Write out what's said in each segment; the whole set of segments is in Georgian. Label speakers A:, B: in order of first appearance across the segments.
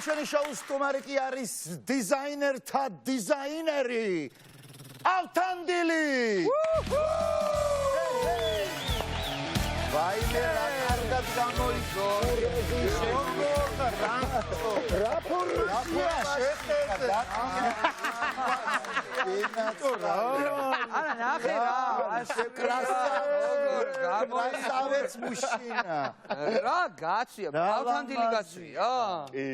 A: ჩვენი შოუს სტუმარი კი არის დიზაინერთა დიზაინერი ავთანდილი. ვაიმე რა კარგად გამოიგო. რა ფორმაა შეხედე.
B: არა ნახე რა ასე
A: კრასავეც მუშინა
B: რა გაცია ავთანდილი გაცია
C: კი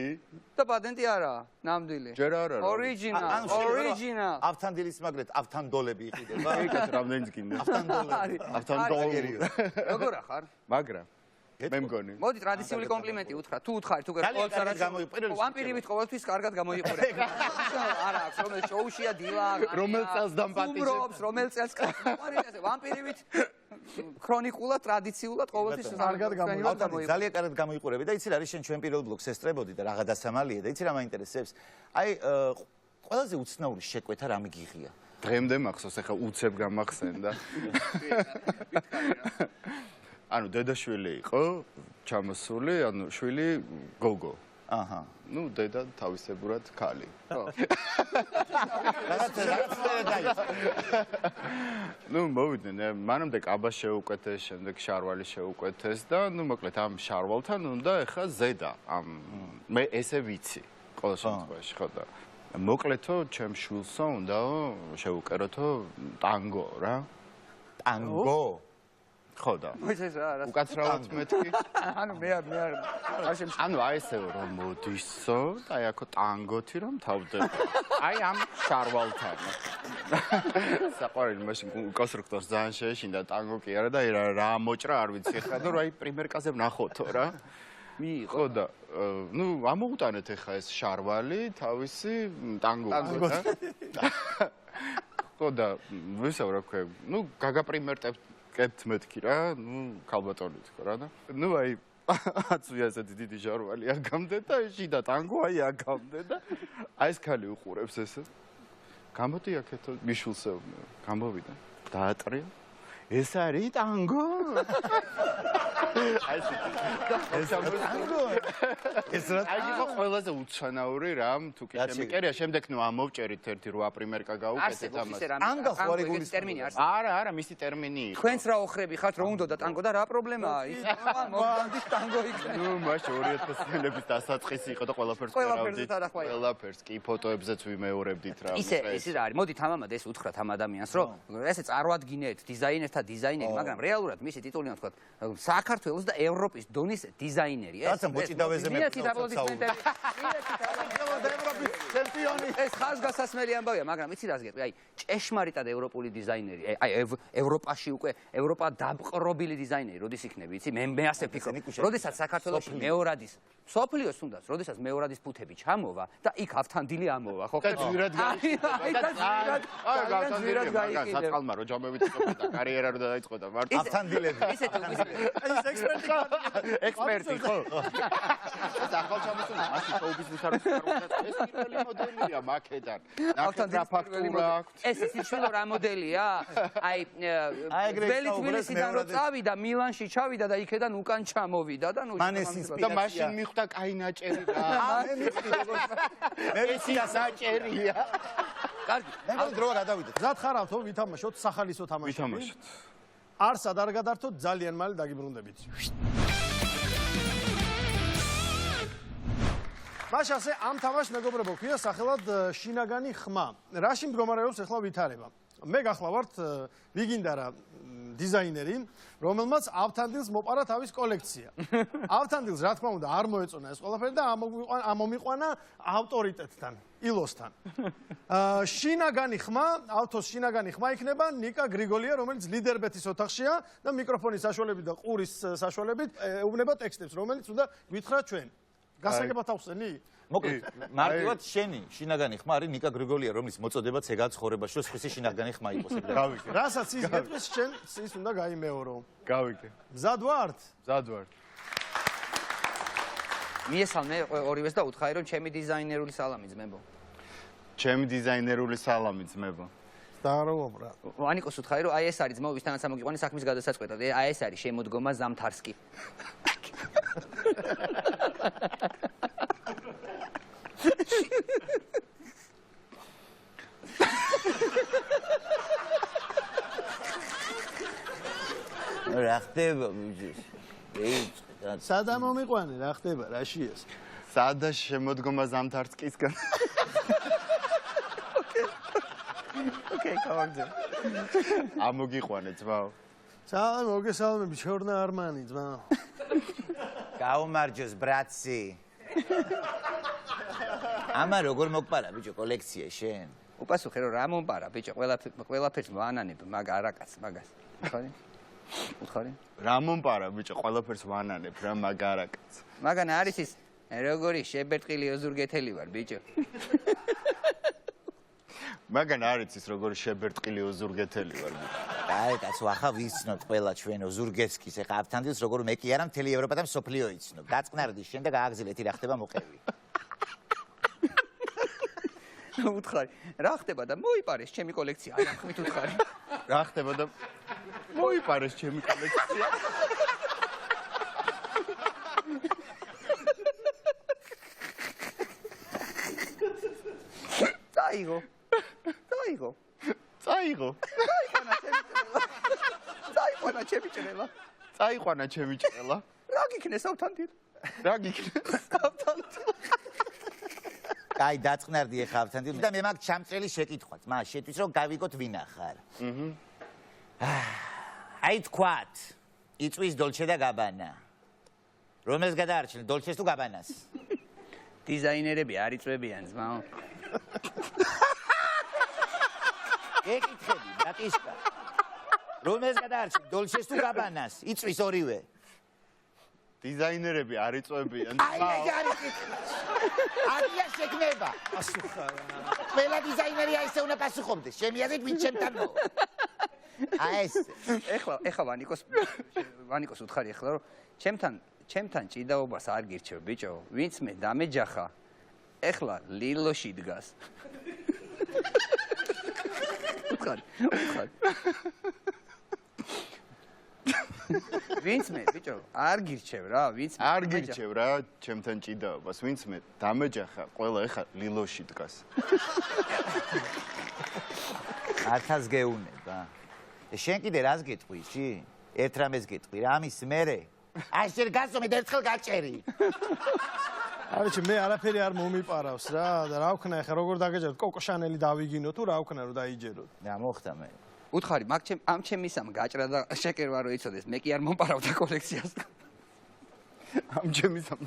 B: და პატენტი არა ნამდვილი
C: ჯერ არა
B: ორიგინალ
A: ავთანდილის მაგრეთ ავთანდოლები იყიდება
C: ეკაც რამდენიც გინდა
A: ავთანდოლები
B: როგორ ახარ
C: მაგრამ მე მგონი
B: მოდი ტრადიციული კომპლიმენტი უთხრა თუ უთხარი თუ ყოველთვის
A: გამოიყურებ
B: ვამპირივით ყოველთვის კარგად გამოიყურებ არა აქვს რომელ შოუშია დილა
C: რომელ წელს დამპატიჟებს
B: რომელ წელს ვამპირივით ქრონიკულად ტრადიციულად ყოველთვის კარგად
A: გამოიყურებ ძალიან კარგად გამოიყურები და იცი რა არის შენ ჩვენ პირველ ბლოგს ესწრებოდი და რაღაცა დასამალია და იცი რა მაინტერესებს აი ყველაზე უცნაური შეკვეთა რა მიგიღია
C: დღემდე მახსოვს ახლა უცებ გამახსენდა ანუ დედაშვილი იყო ჩამოსული ანუ შვილი გოგო
A: აჰა
C: ну დედა თავისებურად ქალი
A: ხო
C: ну მოვიდნენ მანამდე კაბა შეუკვეთეს შემდეგ შარვალი შეუკვეთეს და ну მოკლედ ამ შარვალთან უნდა ეხა ზედა ამ მე ესე ვიცი ყოველ შემთხვევაში ხო და მოკლედო ჩემ შვილსო უნდა შეუკეროთო ტანგო რა
A: ტანგო
C: ხო და უკაცრავად მეთქი
B: ანუ მე არ
C: ანუ აი ესე რომ მოდისო და აი აქ ტანგოთი რომ თავდება აი ამ შარვალთან საყვარელი მაშინ კონსტრუქტორს ძალიან შეეშინდა ტანგო კი არა და რა მოჭრა არ ვიცი ხა და აი პრიმერკაზე ვნახოთო რა მიიღო და ну ამოუტანეთ ეხა ეს შარვალი თავისი ტანგო ხო და ვისაუბრ რა ქვია ну გაგაპრიმერტებ კეთთ მეთქი რა, ну, ქალბატონი თქო რა და. ну, აი, აცვია ესეთი დიდი ჟარვალი აგამდე და შიდა ტანგო აი აგამდე და აი ეს ქალი უყურებს ესე. გამოდი აქეთო მიშულსე გამოვიდა. დაატრია. ეს არის ტანგო? აი ეს ტანგო. ეს რა აი იყო ყველაზე უცნაური რამ თუ კი შემიკერია შემდეგ ნუ ამოვჭერით ერთი 8 პრიმერკა გაუკეთეთ ამას.
A: ტანგო ხوارი გულის
B: ტერმინი არის.
C: არა, მისი ტერმინი იყო.
B: თქვენც რა ოხრები ხართ რომ უნდა და ტანგო და რა პრობლემაა ის? მოგანდის ტანგო იქნება.
C: ნუ მაშინ 2000-იანების დასაწყისი იყო და ყველაფერს კი ფოტოებზეც ვიმეორებდით რა.
B: ისე რა არის. მოდი თამამად ეს უთხრათ ამ ადამიანს რომ ესე წარმოადგინეთ დიზაინერთა დიზაინერი, მაგრამ რეალურად მისი ტიტული უნდა თქვა საქართველოს და ევროპის დონის დიზაინერი.
A: ეს მოჭიდავეზე მე ევროპის ჩემპიონი.
B: ეს ხაზგასასმელი ამბავია, მაგრამ იცი რას გეტყვი? აი, ჭეშმარიტად ევროპული დიზაინერი, აი ევროპაში უკვე ევროპა დაბყრობილი დიზაინერი, როდის იქნები, იცი? მე ასე ვფიქრობ. როდესაც საქართველოში მეორადის სოფლიოს თუნდაც, როდესაც მეორადის ფუთები ჩამოვა და იქ ავთანდილი ამოვა, ხო?
C: ძვირად გაიყიდა. საწყალმა რო ჯამებით იყო და კარიერა რო დაიწყო და მარტო
A: ავთანდილები.
B: ისეთი
A: ის
C: ექსპერტი ხო? ეს ახალ ჩამოსული მაშინ შოუბიზნეს არ ეს პირველი მოდელია მაკედან.
B: ავთანდილის ფაქტურა აქვს. ეს სიჩვილო რა მოდელია? აი ველი თბილისიდან რო წავიდა მილანში ჩავიდა და იქედან უკან ჩამოვიდა და ნუ
C: და მაშინ მიხვდა კაი ნაჭერი რა.
A: მე ვიცი ნაჭერია.
B: კარგი.
A: მე დრო გადავიდეთ.
D: გზად ხარავთო ვითამაშოთ სახალისო თამაში.
C: ვითამაშოთ.
D: არსად არ გადართოთ ძალიან მალე დაგიბრუნდებით. მაშასე ამ თამაშს მეგობრებო ქვია სახელად შინაგანი ხმა. რაში მდგომარეობს ახლა ვითარება? მე გახლავართ ვიგინდარა დიზაინერი, რომელმაც ავთანდილს მოპარა თავის კოლექცია. ავთანდილს რა თქმა უნდა არ მოეწონა ეს ყველაფერი და ამომიყვანა ავტორიტეტთან, ილოსთან. შინაგანი ხმა, ავთოს შინაგანი ხმა იქნება ნიკა გრიგოლია, რომელიც ლიდერბეთის ოთახშია და მიკროფონის საშუალებით და ყურის საშუალებით ეუბნება ტექსტებს, რომელიც უნდა გვითხრათ ჩვენ. გასაგებად ახსენი?
A: მოკლედ, მარტივად შენი შინაგანი ხმა არის ნიკა გრიგოლია, რომლის მოწოდებაც ეგაა ცხოვრებაში, რომ სხვისი შინაგანი ხმა იყოს.
C: გავიგე.
D: რასაც ის გეტყვის შენ ის უნდა გაიმეორო.
C: გავიგე.
D: მზად ვართ?
C: მზად ვარ.
B: მიესალმე ორივეს და უთხარი რომ ჩემი დიზაინერული სალამი ძმებო.
C: ჩემი დიზაინერული სალამი ძმებო.
D: დააროვა რა.
B: ანიკოს უთხარი რომ აი ეს არის ძმო ვისთანაც ამოგიყვანი საქმის გადასაწყვეტად. აი ეს არის შემოდგომა ზამთარსკი.
A: ხდება
D: სადა მომიყვანე, რა ხდება, რაშია?
C: სადა შემოდგომა ზამთარსკისგან.
B: ოკეი, გავაგზავნე.
C: ამოგიყვანე ძმაო.
D: სალამ, მოგესალმები, ჩორნა არმანი, ძმა.
A: გაუმარჯოს ბრატსი. ამა როგორ მოგპარა ბიჭო კოლექცია შენ?
B: უპასუხე რომ რა მომპარა ბიჭო, ყველაფერს ვანანებ, მაგ არაკაც, მაგას. უთხარი?
C: რა მომპარა ბიჭო, ყველაფერს ვანანებ რა მაგარაკაც.
B: მაგან არის ის როგორი შებერტყილი ოზურგეთელი ვარ ბიჭო.
C: მაგან არის ის როგორი შებერტყილი ოზურგეთელი ვარ ბიჭო.
A: აი კაცო, ახლა ვიცნობ ყველა ჩვენ ოზურგეთსკის, ეხა ავთანდილს როგორ მე კი არა მთელი ევროპა და მსოფლიო იცნობ. დაწყნარდი შენ და გააგზილეთ რა ხდება მოყევი.
B: უთხარი, რა ხდება და მოიპარეს ჩემი კოლექცია, აი ხმით უთხარი.
C: რა ხდება და მოიპარეს ჩემი კოლექცია.
B: წაიღო. წაიყვანა ჩემი ჭრელა.
C: წაიყვანა ჩემი ჭრელა.
B: რა გიქნეს ავთანდილ?
C: რა გიქნეს?
A: კაი, დაწყნარდი ეხა ავთანდილ და მე მაგ ჩამწრელი შეკითხვაც, მა შეთვის რომ გავიგოთ ვინა ხარ. აი თქვათ, იწვის დოლჩე და გაბანა. რომელს გადაარჩენ, დოლჩეს თუ გაბანას?
B: დიზაინერები არ იწვევიან ძმაო.
A: ეკითხები, ბრატიშკა. რომელს გადაარჩენ, დოლჩეს თუ გაბანას? იწვის ორივე.
C: დიზაინერები არ იწვევიან.
A: აი ეგ არის კითხვა. აღია შექმნება.
D: პასუხა.
A: ყველა დიზაინერი აი ესე უნდა პასუხობდეს. ჩემი აზრით ვინ ჩემთან მო. აი ეს.
B: ეხლა ვანიკოს უთხარი ეხლა რომ ჩემთან ჭიდაობას არ გირჩევ ბიჭო, ვინც მე დამეჯახა. ეხლა ლილოში დგას. უთხარი. ვინც მე ბიჭო არ გირჩევ რა, ვინც მე
C: არ გირჩევ რა ჩემთან ჭიდაობას, ვინც მე დამეჯახა, ყველა ეხა ლილოში დგას.
A: ართას გეუნება. შენ კიდე რას გეტყვი, ში? ერთ რამეს გეტყვი, რამის მერე? აი შენ გასწომე და ერთხელ გაჭერი.
D: არჩი მე არაფერი არ მომიპარავს რა და რა ვქნა ახლა როგორ დაგეჯეროთ კოკო შანელი დავიგინო თუ რა ვქნა რომ დაიჯეროთ.
A: რა მოხდა მე?
B: უთხარი, მაგ ამ ჩემისამ გაჭრა და შეკერვა რო იცოდეს, მე კი არ მომპარავდა კოლექციას.
C: ამ ჩემისამ.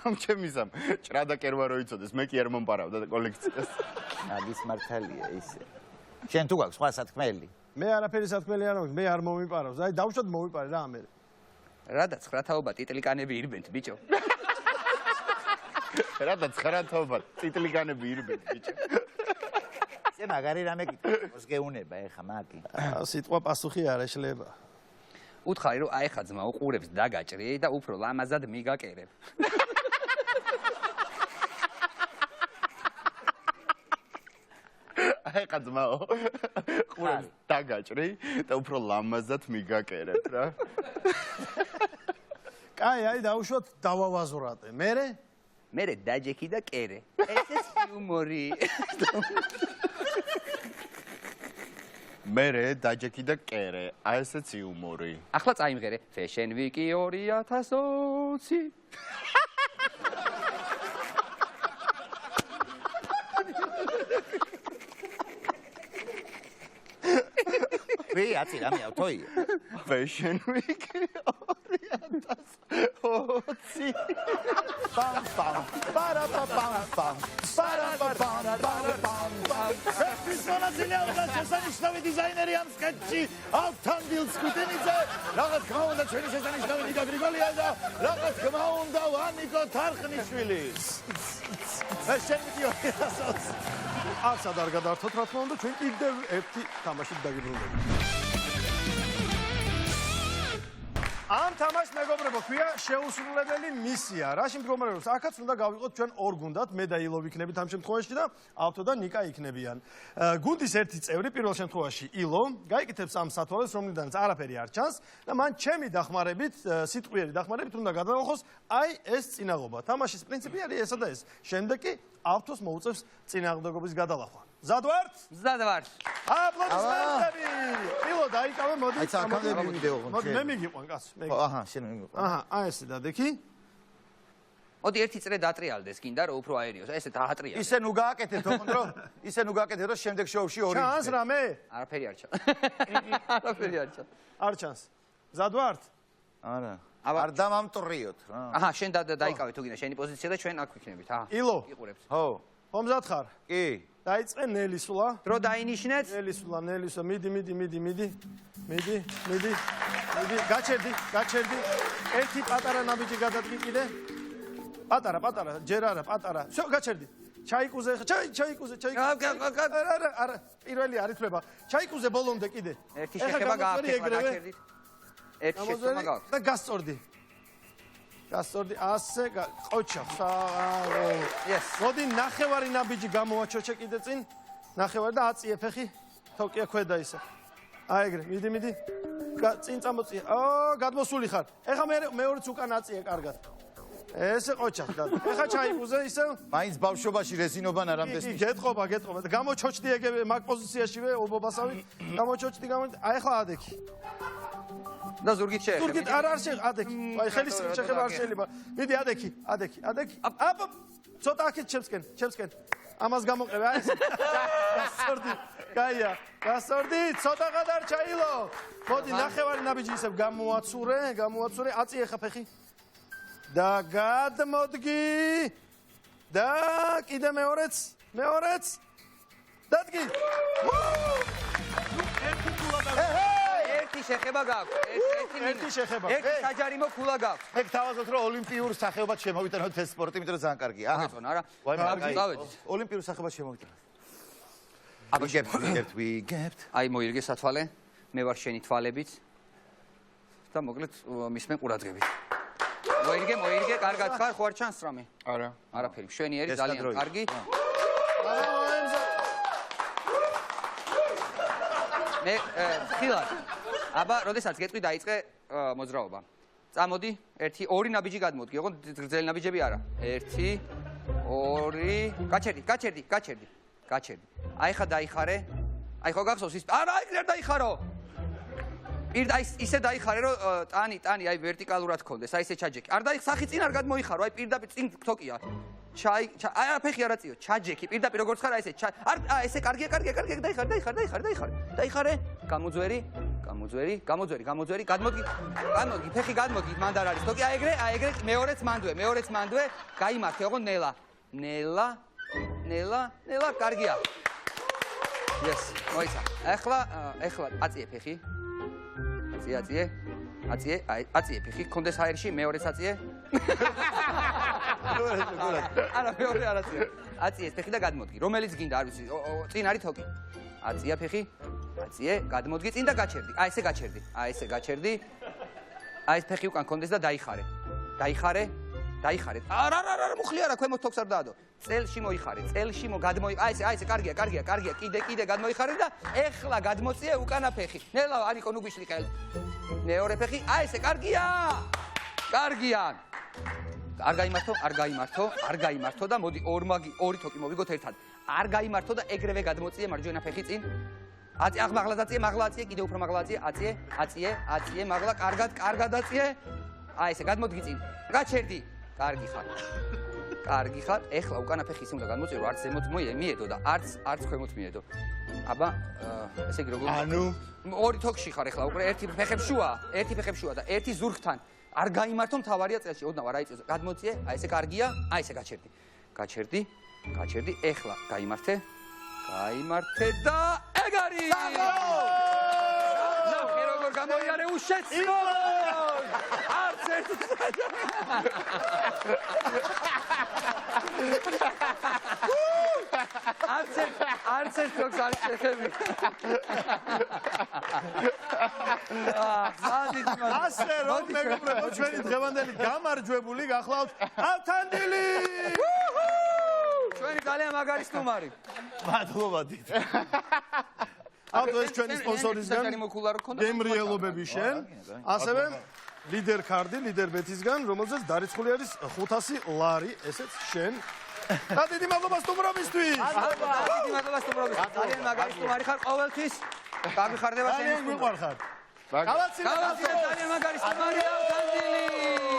C: ამ ჩემისამ ჭრა და კერვა რო იცოდეს, მე კი არ მომპარავდა კოლექციას.
A: ადის მართალია ისე. შენ თუ გაქვს სხვა სათქმელი?
D: მე არაფერი სათქმელი არ მაქვს, მე არ მომიპარავს. აი დავუშვათ მომიპარე რა ამერე.
B: რადა 9 თაობა ტიტლიკანები ირბენთ ბიჭო.
C: რადა 9 თაობა ტიტლიკანები ირბენთ ბიჭო.
A: შენ მაგარი რამე გიტყვს გეუნება ეხა მაგი.
D: სიტყვა პასუხი არ ეშლება.
B: უთხარი რომ აი ხა ძმა უყურებს დაგაჭრი და უფრო ლამაზად მიგაკერებ.
C: აი ხა ძმაო. ყურებს დაგაჭრი და უფრო ლამაზად მიგაკერებ რა.
D: კაი, აი დავუშვათ დავავაზურატე. მერე?
B: მერე დაჯექი და კერე. ესეც ჰიუმორი.
C: მერე დაჯექი და კერე. აი ესეც ჰიუმორი.
B: ახლა წაიმღერე Fashion Week 2020.
A: ვი აცი რამე ავთოია.
C: Fashion Week 2020.
A: პამ პამ პარა პამ პამ პარა პამ პარა პამ პამ. ეს მონაწილეა და შესანიშნავი დიზაინერი ამ სკეტჩში ავთანდილ სკუტენიძე. რაღაც თქმა უნდა ჩვენი შესანიშნავი ნიკა გრიგოლია და რაღაც თქმა უნდა ვანიკო თარხნიშვილი. ეს შემიძლია ასოც.
D: არცად არ გადაართოთ რა თქმა უნდა ჩვენ კიდევ ერთი თამაშით დაგიბრუნდებით. ამ თამაშს მეგობრებო ქვია შეუსრულებელი მისია. რაში მდგომარეობს? აქაც უნდა გავიყოთ ჩვენ ორ გუნდად, მე და ილო ვიქნებით ამ შემთხვევაში და ავთო და ნიკა იქნებიან. გუნდის ერთი წევრი პირველ შემთხვევაში ილო გაიკეთებს ამ სათვალეს, რომლიდანაც არაფერი არ ჩანს და მან ჩემი დახმარებით, სიტყვიერი დახმარებით უნდა გადავალხოს აი ეს წინაღობა. თამაშის პრინციპი არის ესა და ეს. შემდეგ კი ავთოს მოუწევს წინააღმდეგობის გადალახვა. მზად ვართ?
B: მზად ვარ.
D: აპლოდისმენტები. პილო დაიკავე, მოდი.
A: აი, საკამდე მივიდეო.
D: მოდი, მე მიგიყვან, კაცო, მე.
A: აჰა, შენ მიგიყვან.
D: აჰა, აი ესე დადექი.
B: მოდი ერთი წრე დატრიალდეს, გინდა რომ უფრო აერიოს. ესე დაატრიალე.
A: ისე ნუ გააკეთეთ, თქო, რომ ისე ნუ გააკეთეთ, რომ შემდეგ შოუში ორი.
D: ჩანს რამე?
B: არაფერი არ ჩანს. არაფერი არ ჩანს.
D: არ ჩანს. მზად ვართ?
A: არა.
B: აბა.
A: არ დამამტრიოთ რა.
B: აჰა, შენ დაიკავე თუ გინდა შენი პოზიცია და ჩვენ აქ ვიქნებით, აჰა.
D: ილო.
B: იყურებს.
A: ხო.
D: ხო მზად ხარ?
A: კი.
D: დაიწყე ნელისვლა.
B: დრო დაინიშნეთ.
D: ნელისვლა, მიდი. გაჩერდი. ერთი პატარა ნაბიჯი გადადგი კიდე. პატარა, ჯერ არა, პატარა. всё, გაჩერდი. ჩაიკუზე, ჩაიკუზე. არა, პირველი არ ითვლება. ჩაიკუზე ბოლომდე კიდე.
B: ერთი შეხება გააქვს, გაჩერდით. ერთი შეხება გააქვს.
D: და გასწორდი, ასე ყოჩა.
B: Yes.
D: მოდი ნახევარი ნაბიჯი გამოაჩოჩე კიდე წინ. ნახევარი და აწიე ფეხი. თოკია ქვედა ისე. აი ეგრე, მიდი. წინ წამოწია. გადმოსული ხარ. ეხა მეორეც უკან აწიე კარგად. ესე ყოჩა. ეხა ჩაიკუზე ისე.
A: მაინც ბავშვობაში რეზინობა ნარამდეს.
D: გეტყობა. გამოჩოჩდი ეგ მაგ პოზიციაშივე ობობასავით. გამოჩოჩდი. აი ეხლა ადექი.
B: და ზურგით შეეხება.
D: ზურგით არ ადექი. აი ხელის შეხება არ შეიძლება. მიდი ადექი. აპ ცოტა აქეთ ჩემსკენ. ამას გამოყევე აი ესე. გასწორდი. გაია. გასწორდი. ცოტა გადარჩა ილო. მოდი ნახევარი ნაბიჯი ისევ გამოაცურე. აწიე ხა ფეხი. და გადმოდგი. და კიდე მეორეც. დადგი.
B: ერთი შეხება გაქვს.
D: ერთი შეხება.
B: ერთი საჯარიმო ქულა გაქვს.
A: მე გთავაზობთ, რომ ოლიმპიურ სახეობად შემოვიტანოთ ეს სპორტი, იმიტომ რომ ძალიან კარგია. აჰა.
B: გეწონა არა?
A: ვაიმე, ოლიმპიურ სახეობას შემოვიტანოთ. აბა ვიგებთ.
B: აი მოირგე სათვალე. მე ვარ შენი თვალებით. და მოკლედ მისმენ ყურადღებით. მოირგე, კარგად ხარ, ხო არ ჩანს რამე?
C: არა.
B: არაფერი, მშვენიერი, ძალიან კარგი. მე ხილად. აბა, როდესაც გეტყვი დაიწყე მოძრაობა. წამოდი, ორი ნაბიჯი გადმოდგი, ოღონდ გრძელი ნაბიჯები არა. 1 2 გაჩერდი. აი ხა დაიხარე. აი ხო გახსოვს ის? არა, აი ვერ დაიხარო. აი ისე დაიხარე, რომ ტანი, აი ვერტიკალურად გქონდეს, აი ესე ჩაჯეკი. არ სახი წინ არ გადმოიხარო, აი პირდაპირ წინ თოკია. აი ფეხი არ აწიო, ჩაჯეკი, პირდაპირ როგორც ხარ, აი ესე. ესე კარგია, დაიხარე. გამოძვერი, გადმოდი, ფეხი გადმოდი, მანდ არ არის თოკი, აი ეგრე, მეორეც მანდვე, გაიმართე, ოღონდ ნელა, კარგია. Yes, მოიცა. ახლა აწიე ფეხი. აწიე ფეხი, კონდეს აერში, მეორეც აწიე. არა, მეორე არ აწიე. აწიე ფეხი და გადმოდგი. რომელიც გინდა, არ ვიცი, წინ არის თოკი. აწია ფეხი, გადმოდგი წინ და გაჩერდი. აი ესე გაჩერდი. აი ეს ფეხი უკან კონდეს და დაიხარე. არა, მუხლი არა, ქვემოთ თოქს არ დაადო. წელში მოიხარე, აი ესე, კარგია, კიდე გადმოიხარე და ეხლა გადმოწიე უკანა ფეხი. ნელა, ანიკო, ნუ გვიშლი ხელი. მეორე ფეხი, აი ესე, კარგია. არ გაიმართო და მოდი ორი თოკი მოვიგოთ ერთად. არ გაიმართო და ეგრევე გადმოწიე მარჯვენა ფეხი წინ. მაღლა აწიე, კიდე უფრო მაღლა აწიე, მაღლა, კარგად აწიე. აი ესე, გადმოდგი წინ. გაჩერდი. კარგი ხარ. ეხლა უკანა ფეხი ისე უნდა გადმოწიო, რომ არც ზემოთ მიედო და არც ქვემოთ მიედო. აბა, ესე იგი როგორ?
A: ანუ
B: ორი თოქში ხარ ეხლა, უკვე ერთი ფეხებშუა და ერთი ზურგთან. არ გაიმართო, მთავარია წელში. ოდნავ არ აიწევს. გადმოწიე, აი ესე კარგია, აი ესე გაჩერდი. ეხლა გაიმართე და ეგ არის! ნახე როგორ გამოიარე უშეცო! არც ერთი არც ერთ თოქს არ შეხები.
D: ასე რომ მეგობრებო, ჩვენი დღევანდელი გამარჯვებული გახლავთ ავთანდილი.
B: ჩვენი ძალიან მაგარი სტუმარი.
A: მადლობა დიდ.
D: ავთო ეს ჩვენი სპონსორისგან
B: საჯარიმო ქულა რო ქონდა.
D: გემრიელობები შენ. ასევე ლიდერ კარდი, ლიდერ ბეთისგან, რომელზეც დარიცხული არის 500 ლარი, ესეც შენ. და დიდი მადლობა სტუმრობისთვის.
B: დიდი მადლობა სტუმრობისთვის. ძალიან მაგარი სტუმარი ხარ ყოველთვის. გაგვიხარდება შენი სტუმარი.
A: მიყვარხარ.
D: გავაცილე
B: ძალიან მაგარი სტუმარია ავთანდილი.